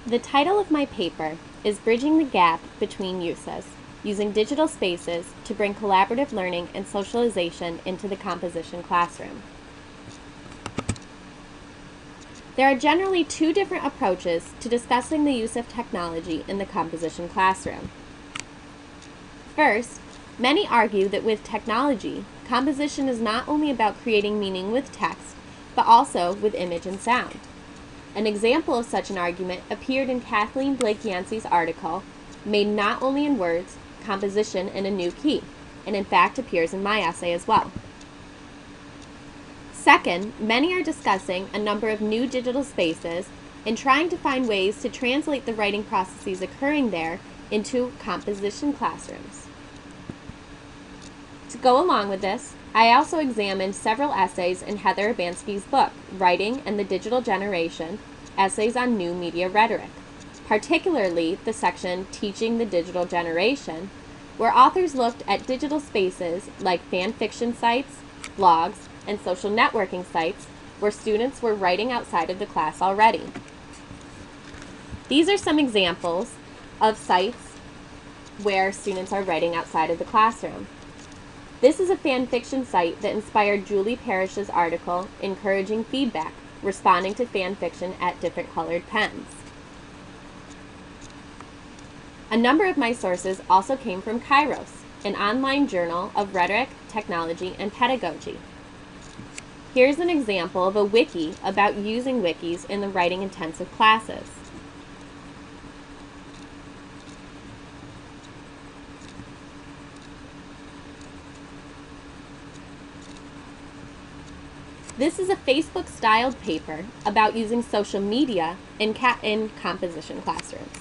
The title of my paper is Bridging the Gap Between Uses, Using Digital Spaces to Bring Collaborative Learning and Socialization into the Composition Classroom. There are generally two different approaches to discussing the use of technology in the composition classroom. First, many argue that with technology, composition is not only about creating meaning with text, but also with image and sound. An example of such an argument appeared in Kathleen Blake Yancey's article, Made Not Only in Words, Composition in a New Key, and in fact appears in my essay as well. Second, many are discussing a number of new digital spaces and trying to find ways to translate the writing processes occurring there into composition classrooms. To go along with this, I also examined several essays in Heather Urbanski's book, Writing and the Digital Generation, Essays on New Media Rhetoric, particularly the section Teaching the Digital Generation, where authors looked at digital spaces like fan fiction sites, blogs, and social networking sites where students were writing outside of the class already. These are some examples of sites where students are writing outside of the classroom. This is a fan fiction site that inspired Julie Parrish's article, Encouraging Feedback, Responding to Fan Fiction at Different Colored Pens. A number of my sources also came from Kairos, an online journal of rhetoric, technology, and pedagogy. Here's an example of a wiki about using wikis in the writing-intensive classes. This is a Facebook-styled paper about using social media in composition classrooms.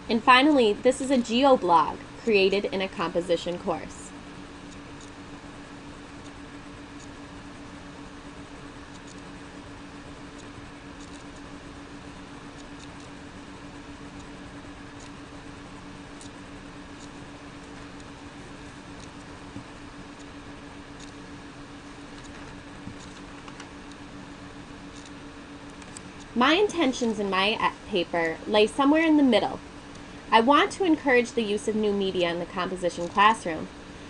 And finally, this is a geoblog created in a composition course. My intentions in my paper lay somewhere in the middle. I want to encourage the use of new media in the composition classroom,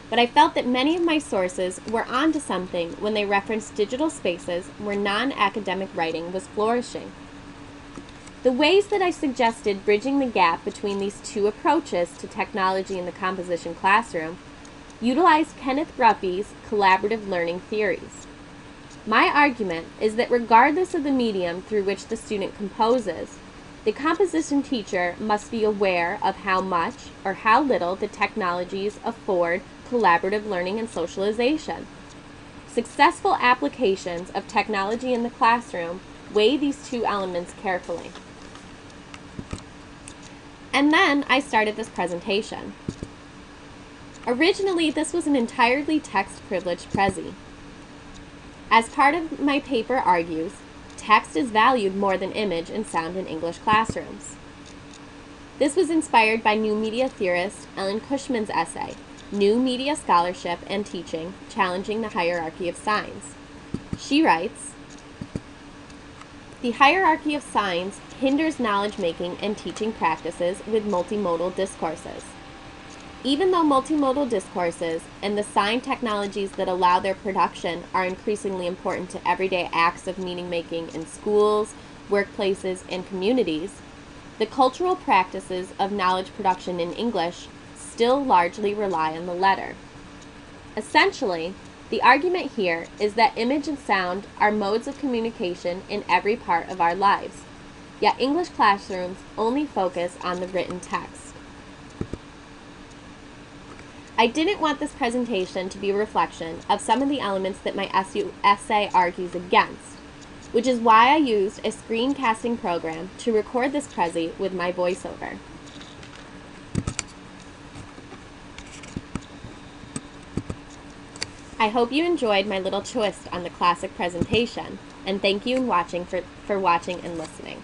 but I felt that many of my sources were onto something when they referenced digital spaces where non-academic writing was flourishing. The ways that I suggested bridging the gap between these two approaches to technology in the composition classroom utilized Kenneth Ruppy's collaborative learning theories. My argument is that regardless of the medium through which the student composes, the composition teacher must be aware of how much or how little the technologies afford collaborative learning and socialization. Successful applications of technology in the classroom weigh these two elements carefully. And then I started this presentation. Originally, this was an entirely text-privileged Prezi. As part of my paper argues, text is valued more than image and sound in English classrooms. This was inspired by new media theorist Ellen Cushman's essay, New Media Scholarship and Teaching, Challenging the Hierarchy of Signs. She writes, "The hierarchy of signs hinders knowledge-making and teaching practices with multimodal discourses. Even though multimodal discourses and the sign technologies that allow their production are increasingly important to everyday acts of meaning-making in schools, workplaces, and communities, the cultural practices of knowledge production in English still largely rely on the letter. Essentially, the argument here is that image and sound are modes of communication in every part of our lives, yet English classrooms only focus on the written text. I didn't want this presentation to be a reflection of some of the elements that my essay argues against, which is why I used a screencasting program to record this Prezi with my voiceover. I hope you enjoyed my little twist on the classic presentation, and thank you for watching and listening.